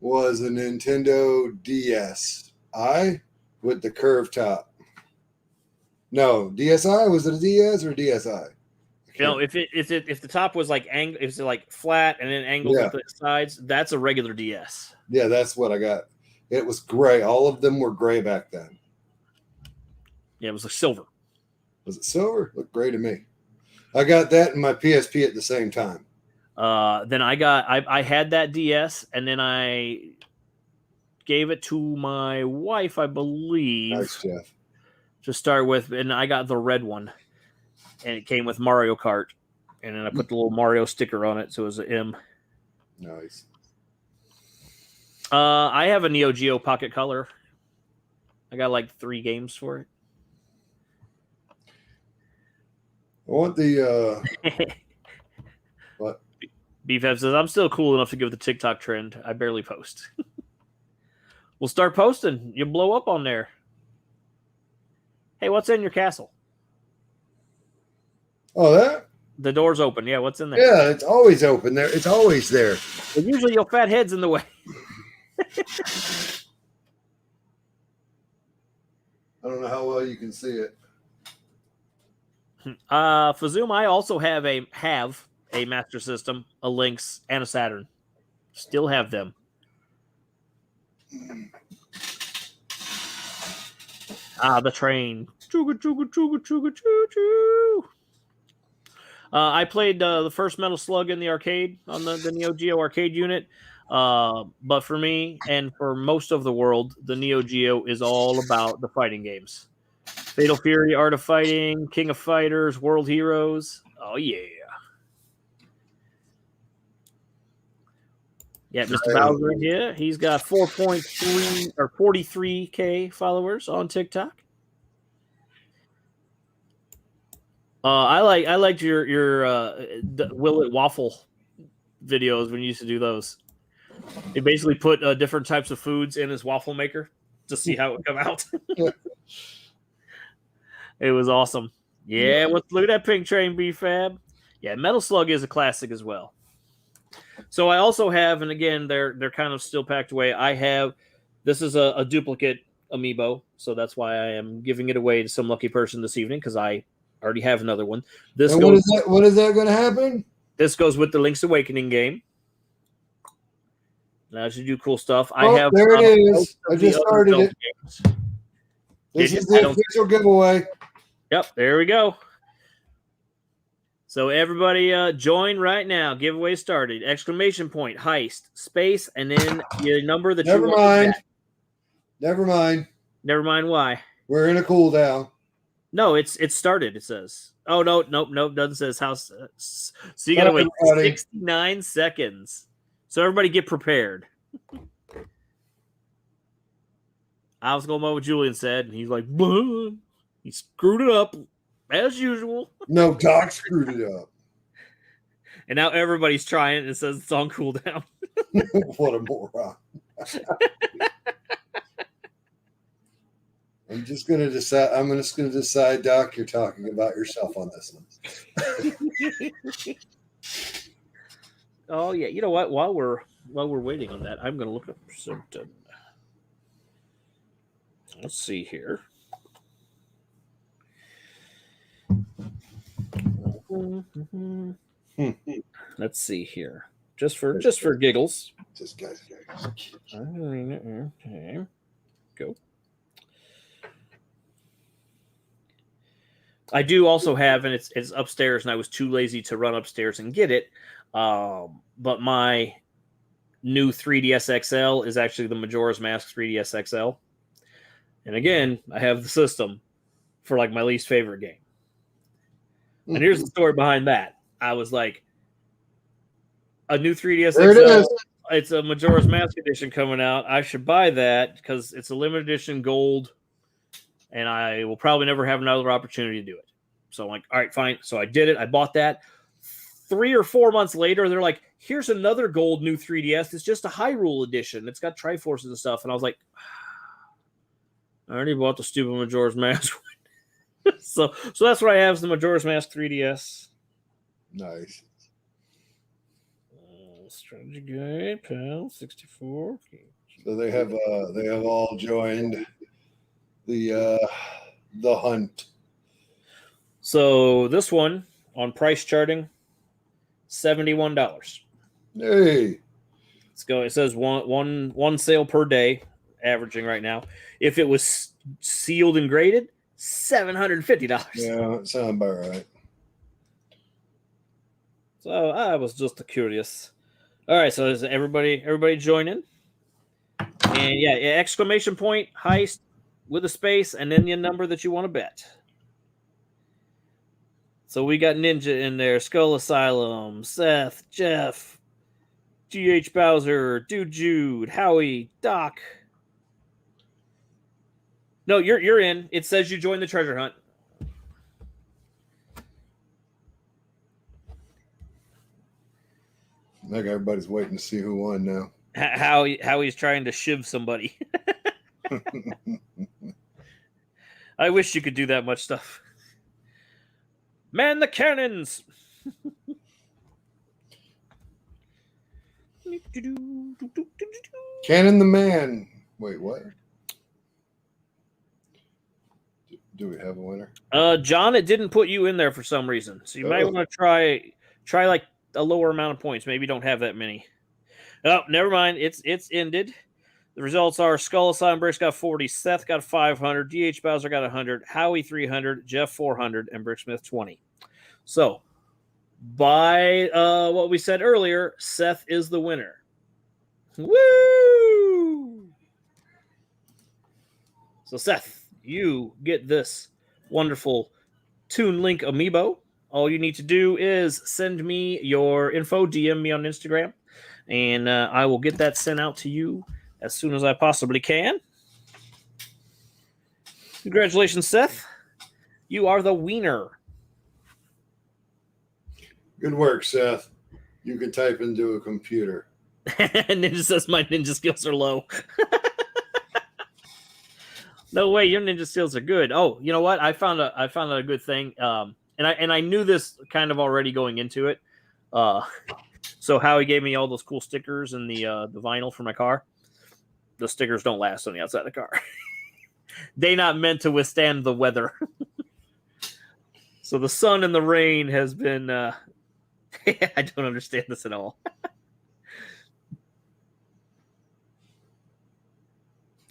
was a Nintendo DSi with the curved top. No, DSi? Was it a DS or a DSi? You know, if the top was like if it's like flat and then angled Yeah. with the sides, that's a regular DS. Yeah, that's what I got. It was gray. All of them were gray back then. Yeah, it was like silver. Was it silver? Looked gray to me. I got that and my PSP at the same time. Then I had that DS, and then I gave it to my wife, I believe. Nice, Jeff. To start with, and I got the red one, and it came with Mario Kart, and then I put the little Mario sticker on it, so it was an M. Nice. I have a Neo Geo Pocket Color. I got like 3 games for it. I want the what? BFF says, I'm still cool enough to give the TikTok trend. I barely post. We'll start posting. You'll blow up on there. Hey, what's in your castle? Oh, that? The door's open. Yeah, what's in there? Yeah, it's always open there. It's always there. But usually your fat head's in the way. I don't know how well you can see it. For Zoom, I also have a Master System, a Lynx, and a Saturn. Still have them. The train. Choo choo choo choo choo choo. I played the first Metal Slug in the arcade on the Neo Geo arcade unit. But for me and for most of the world, the Neo Geo is all about the fighting games. Fatal Fury, Art of Fighting, King of Fighters, World Heroes. Oh, yeah. Yeah, Mr. Bowser here. He's got 4.3 or 43K followers on TikTok. I liked your Will It Waffle videos when you used to do those. He basically put different types of foods in his waffle maker to see how it would come out. It was awesome. Yeah, look at that pink train, B-Fab. Yeah, Metal Slug is a classic as well. So I also have, and again, they're kind of still packed away. This is a duplicate amiibo, so that's why I am giving it away to some lucky person this evening because I already have another one. What is that going to happen? This goes with the Link's Awakening game. Now should do cool stuff. There it is. I just started it. This is the official giveaway. Yep, there we go. So everybody join right now. Giveaway started. Exclamation point, heist, space, and then your number that you want. Never mind. Never mind why. We're in a cooldown. No, it's started, it says. Oh, nope. Doesn't says house. So you gotta wait 69 seconds. So everybody get prepared. I was going by what Julian said, and he's like, "Buh." He screwed it up as usual. No, Doc screwed it up. And now everybody's trying it and it says it's on cooldown. What a moron. I'm just going to decide, Doc, you're talking about yourself on this one. Oh, yeah. You know what? While we're waiting on that, I'm going to look up something. Let's see here. Let's see here. Just for giggles. Just guys. Okay. Go. I do also have, and it's upstairs, and I was too lazy to run upstairs and get it. But my new 3DS XL is actually the Majora's Mask 3DS XL. And again, I have the system for like my least favorite game. And here's the story behind that. I was like, a new 3DS There XL. it is. It's a Majora's Mask edition coming out. I should buy that because it's a limited edition gold, and I will probably never have another opportunity to do it. So I'm like, all right, fine. So I did it. I bought that. 3 or 4 months later, they're like, here's another gold new 3DS. It's just a Hyrule edition. It's got Triforces and stuff. And I was like, I already bought the stupid Majora's Mask. so that's what I have is the Majora's Mask 3DS. Nice. Strategy guide, PAL 64. So they have all joined the hunt. So this one on price charting, $71. Hey, It says one sale per day, averaging right now. If it was sealed and graded, $750. yeah, that sounds about right. So I was just curious. All right, so is everybody joining? And yeah, exclamation point, heist with a space, and then your number that you want to bet. So we got Ninja in there, Skull Asylum, Seth, Jeff, GH Bowser, Dude Jude, Howie, Doc. No, you're in. It says you joined the treasure hunt. I think everybody's waiting to see who won now. Howie's trying to shiv somebody. I wish you could do that much stuff. Man the cannons! Cannon the man. Wait, what? Do we have a winner? John, it didn't put you in there for some reason. So you might want to try like a lower amount of points. Maybe don't have that many. Oh, never mind. It's ended. The results are Skull Asylum Bricks got 40, Seth got 500, DH Bowser got 100, Howie 300, Jeff 400, and Bricksmith 20. So, by what we said earlier, Seth is the winner. Woo! So, Seth, you get this wonderful Toon Link amiibo. All you need to do is send me your info, DM me on Instagram, and I will get that sent out to you as soon as I possibly can. Congratulations, Seth. You are the wiener. Good work, Seth. You can type into a computer. Ninja says my ninja skills are low. No way, your ninja skills are good. Oh, you know what? I found a good thing. And I knew this kind of already going into it. So Howie gave me all those cool stickers and the vinyl for my car. The stickers don't last on the outside of the car. They not meant to withstand the weather. So the sun and the rain has been. I don't understand this at all.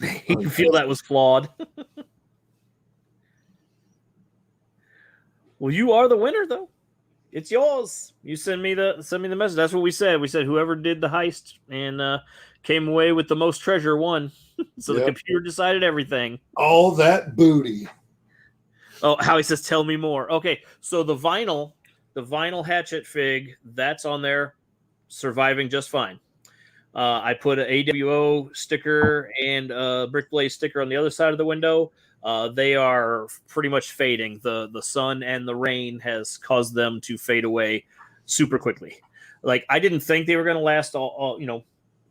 You feel that was flawed. Well, you are the winner, though. It's yours. You send me the message. That's what we said. We said whoever did the heist and came away with the most treasure won. So the computer decided everything. All that booty. Oh, Howie says, "Tell me more." Okay, so the vinyl hatchet fig that's on there, surviving just fine. I put an AWO sticker and a Brick Blaze sticker on the other side of the window. They are pretty much fading. The sun and the rain has caused them to fade away super quickly. Like, I didn't think they were going to last all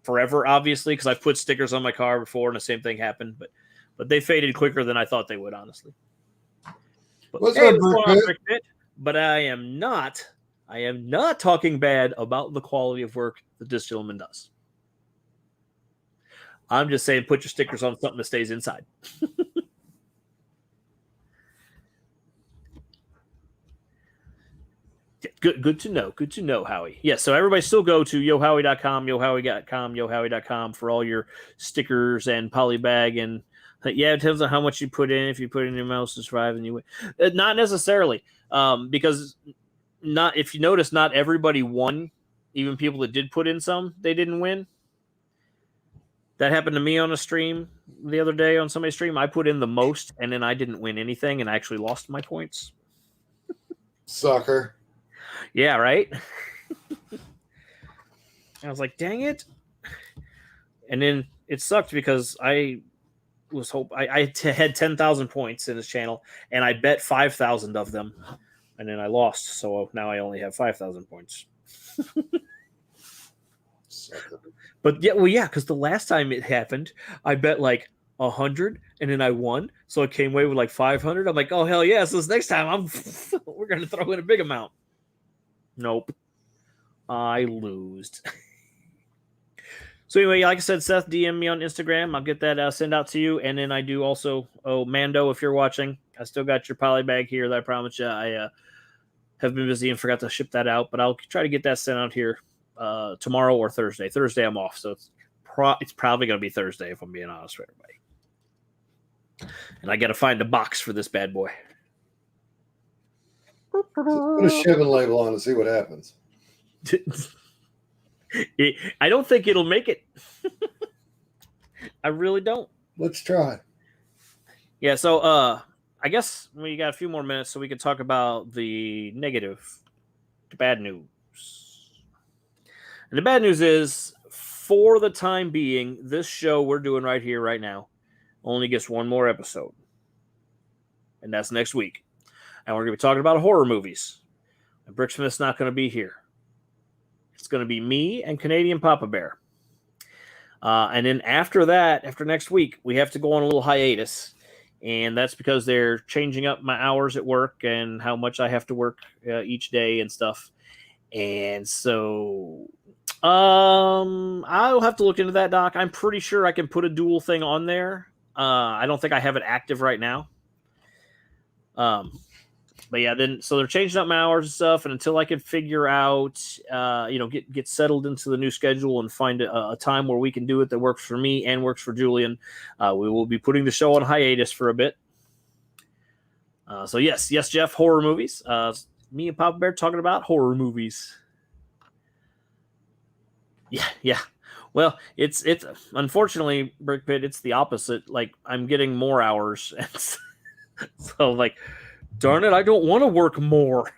forever, obviously, because I've put stickers on my car before and the same thing happened. But they faded quicker than I thought they would, honestly. But, what's up, Brick Pit? But I am not talking bad about the quality of work that this gentleman does. I'm just saying, put your stickers on something that stays inside. Good to know. Good to know, Howie. Yeah, so everybody still go to yohowie.com, yohowie.com for all your stickers and polybag. And yeah, it depends on how much you put in. If you put in your mouse to survive, and you win. Not necessarily, because if you notice, not everybody won. Even people that did put in some, they didn't win. That happened to me on a stream the other day on somebody's stream. I put in the most, and then I didn't win anything, and I actually lost my points. Sucker. Yeah, right? I was like, dang it. And then it sucked because I had 10,000 points in his channel, and I bet 5,000 of them, and then I lost. So now I only have 5,000 points. Sucker. But yeah, because the last time it happened, I bet like 100, and then I won. So I came away with like 500. I'm like, oh hell yeah! So this next time, we're gonna throw in a big amount. Nope, I lose. So anyway, like I said, Seth, DM me on Instagram. I'll get that sent out to you, and then I do also. Oh, Mando, if you're watching, I still got your poly bag here that I promised you. I have been busy and forgot to ship that out, but I'll try to get that sent out here tomorrow or Thursday. Thursday I'm off, so it's probably going to be Thursday if I'm being honest with everybody. And I got to find a box for this bad boy. Just put a shipping label on and see what happens. I don't think it'll make it. I really don't. Let's try. Yeah, so I guess we got a few more minutes so we can talk about the bad news. And the bad news is, for the time being, this show we're doing right here, right now, only gets one more episode. And that's next week. And we're going to be talking about horror movies. And Bricksmith's not going to be here. It's going to be me and Canadian Papa Bear. And then after that, after next week, we have to go on a little hiatus. And that's because they're changing up my hours at work and how much I have to work each day and stuff. And so I'll have to look into that, Doc. I'm pretty sure I can put a dual thing on there. I don't think I have it active right now. But yeah, then so they're changing up my hours and stuff, and until I can figure out, get settled into the new schedule and find a time where we can do it that works for me and works for Julian, we will be putting the show on hiatus for a bit. So yes, Jeff, horror movies. Me and Papa Bear talking about horror movies. Yeah. Well, it's unfortunately, Brick Pit, it's the opposite. Like, I'm getting more hours, so like. Darn it, I don't want to work more.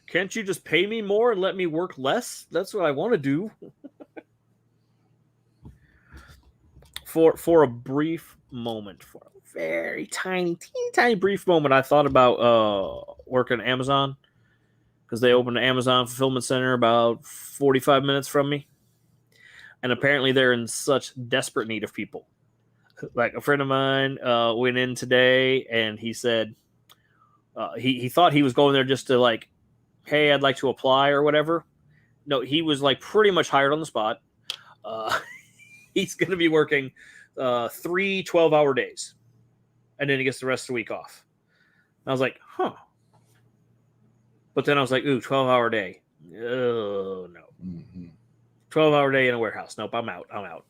Can't you just pay me more and let me work less? That's what I want to do. For a brief moment, for a very teeny tiny brief moment, I thought about working at Amazon, because they opened an Amazon fulfillment center about 45 minutes from me. And apparently they're in such desperate need of people. Like, a friend of mine went in today, and he said he thought he was going there just to, like, hey, I'd like to apply or whatever. No, he was like pretty much hired on the spot. He's going to be working 3 12-hour days, and then he gets the rest of the week off. And I was like, huh. But then I was like, ooh, 12-hour day. Oh, no. Mm-hmm. 12-hour day in a warehouse. Nope, I'm out.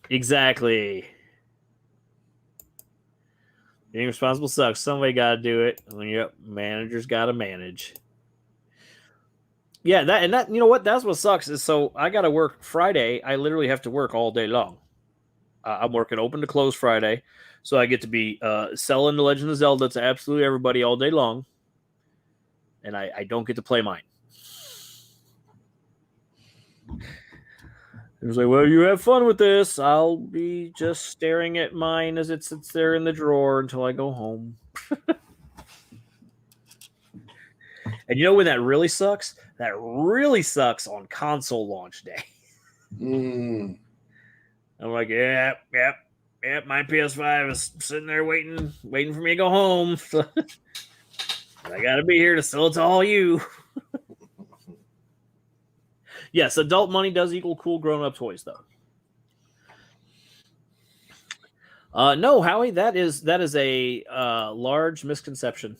Exactly. Being responsible sucks. Somebody got to do it. Yep, managers got to manage. Yeah, that you know what? That's what sucks. Is so I got to work Friday. I literally have to work all day long. I'm working open to close Friday, so I get to be selling the Legend of Zelda to absolutely everybody all day long, and I don't get to play mine. It was like, well, you have fun with this. I'll be just staring at mine as it sits there in the drawer until I go home. And you know when that really sucks? That really sucks on console launch day. Mm. I'm like, yep. My PS5 is sitting there waiting for me to go home. I got to be here to sell it to all you. Yes, adult money does equal cool grown-up toys, though. No, Howie, that is a large misconception.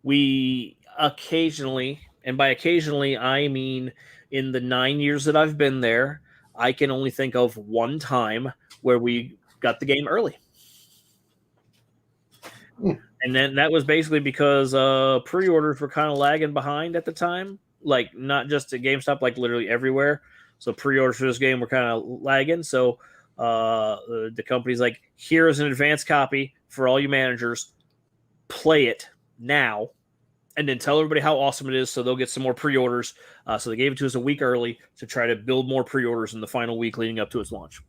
We occasionally, and by occasionally I mean in the 9 years that I've been there, I can only think of one time where we got the game early. And then that was basically because pre-orders were kind of lagging behind at the time, like not just at GameStop, like literally everywhere. So pre-orders for this game were kind of lagging. So the company's like, here's an advance copy for all you managers. Play it now, and then tell everybody how awesome it is, so they'll get some more pre-orders. So they gave it to us a week early to try to build more pre-orders in the final week leading up to its launch.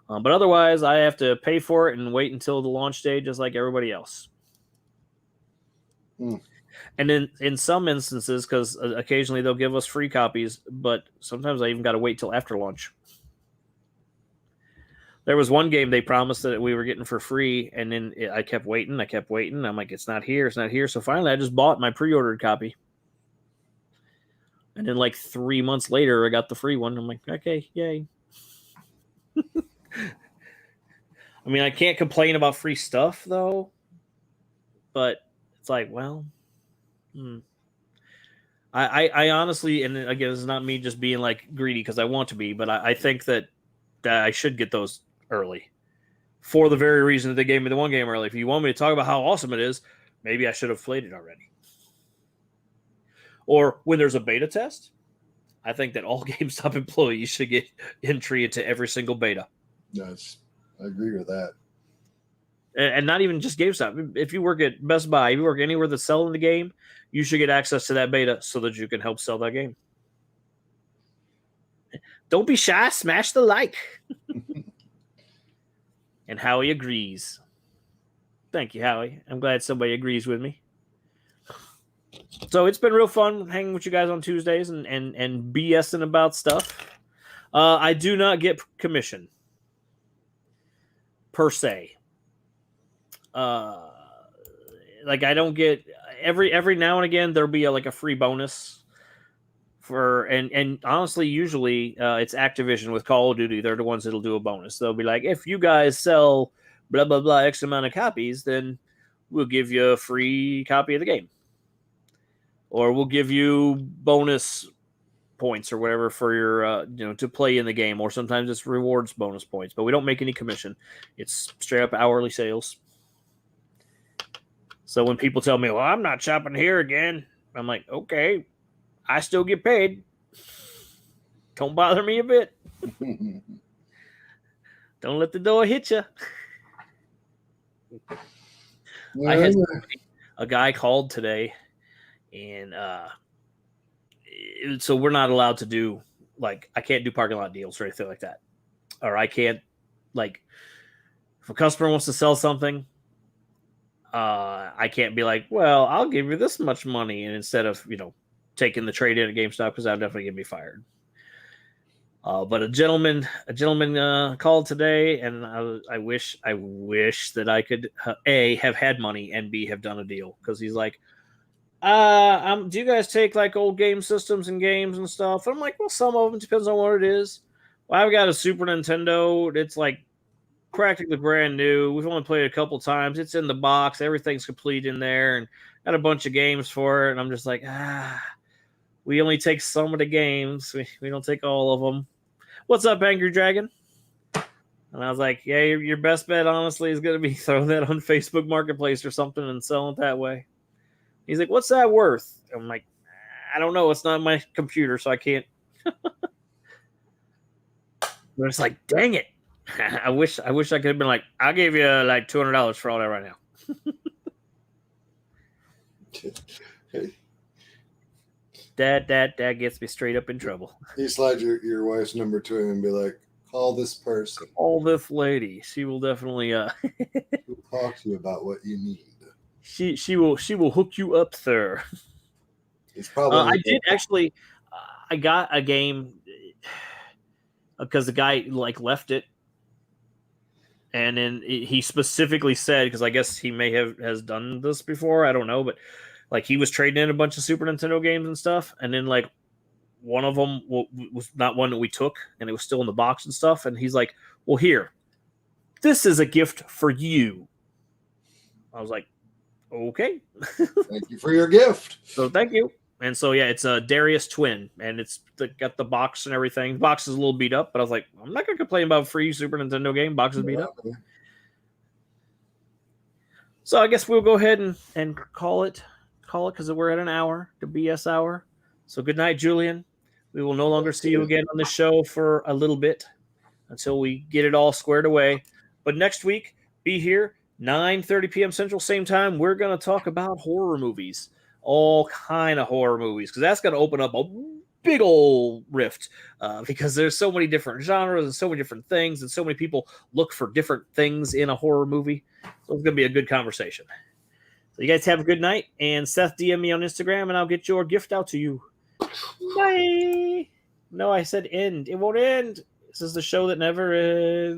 But otherwise, I have to pay for it and wait until the launch day, just like everybody else. And then in some instances, because occasionally they'll give us free copies, but sometimes I even got to wait till after launch. There was one game they promised that we were getting for free, and then I kept waiting. I'm like, it's not here. So finally, I just bought my pre-ordered copy. And then like 3 months later, I got the free one. I'm like, okay, yay. I mean, I can't complain about free stuff, though. But it's like, well, I honestly, and again, this is not me just being like greedy because I want to be, but I think that I should get those early for the very reason that they gave me the one game early. If you want me to talk about how awesome it is, maybe I should have played it already. Or when there's a beta test, I think that all GameStop employees should get entry into every single beta. Yes, I agree with that. And not even just GameStop. If you work at Best Buy, if you work anywhere that's selling the game, you should get access to that beta so that you can help sell that game. Don't be shy. Smash the like. And Howie agrees. Thank you, Howie. I'm glad somebody agrees with me. So it's been real fun hanging with you guys on Tuesdays and BSing about stuff. I do not get commission per se. Like I don't get every now and again there'll be a free bonus for and honestly usually it's Activision with Call of Duty. They're the ones that'll do a bonus. They'll be like, if you guys sell blah blah blah X amount of copies, then we'll give you a free copy of the game, or we'll give you bonus points or whatever for your to play in the game, or sometimes it's rewards bonus points, but we don't make any commission. It's straight up hourly sales. So when people tell me, well, I'm not shopping here again, I'm like, okay, I still get paid. Don't bother me a bit. Don't let the door hit you. I had a guy called today, and so we're not allowed to do, like, I can't do parking lot deals or anything like that. Or I can't, like, if a customer wants to sell something, I can't be like, well, I'll give you this much money, and instead of taking the trade in at GameStop, because that would definitely get me fired. But a gentleman called today, and I wish that I could A, have had money, and B, have done a deal, because he's like, do you guys take like old game systems and games and stuff? And I'm like, well, some of them, depends on what it is. Well, I've got a Super Nintendo. It's like practically brand new. We've only played it a couple times. It's in the box. Everything's complete in there, and got a bunch of games for it. And I'm just like, we only take some of the games. We don't take all of them. What's up, Angry Dragon? And I was like, yeah, your best bet, honestly, is going to be throwing that on Facebook Marketplace or something and selling it that way. He's like, what's that worth? I'm like, I don't know. It's not my computer, so I can't. But it's like, dang it. I wish I could have been like, I'll give you like $200 for all that right now. That gets me straight up in trouble. You slide your wife's number to him and be like, call this person. Call this lady. She will definitely She'll talk to you about what you need. She will hook you up, sir. It's probably I did actually. I got a game because the guy left it, and then he specifically said, because I guess he may has done this before. I don't know, but like he was trading in a bunch of Super Nintendo games and stuff, and then like one of them was not one that we took, and it was still in the box and stuff. And he's like, "Well, here, this is a gift for you." I was like, okay. Thank you for your gift. So thank you. And so, yeah, it's a Darius Twin, and it's got the box and everything. The box is a little beat up, but I was like, I'm not going to complain about a free Super Nintendo game. Box is beat up. So I guess we'll go ahead and call it because we're at an hour, the BS hour. So good night, Julian. We will no longer see you again on the show for a little bit until we get it all squared away. But next week, be here 9:30 p.m. Central, same time. We're going to talk about horror movies, all kind of horror movies, because that's going to open up a big old rift because there's so many different genres and so many different things, and so many people look for different things in a horror movie. So it's going to be a good conversation. So you guys have a good night, and Seth, DM me on Instagram, and I'll get your gift out to you. Bye. No, I said end. It won't end. This is the show that never ends.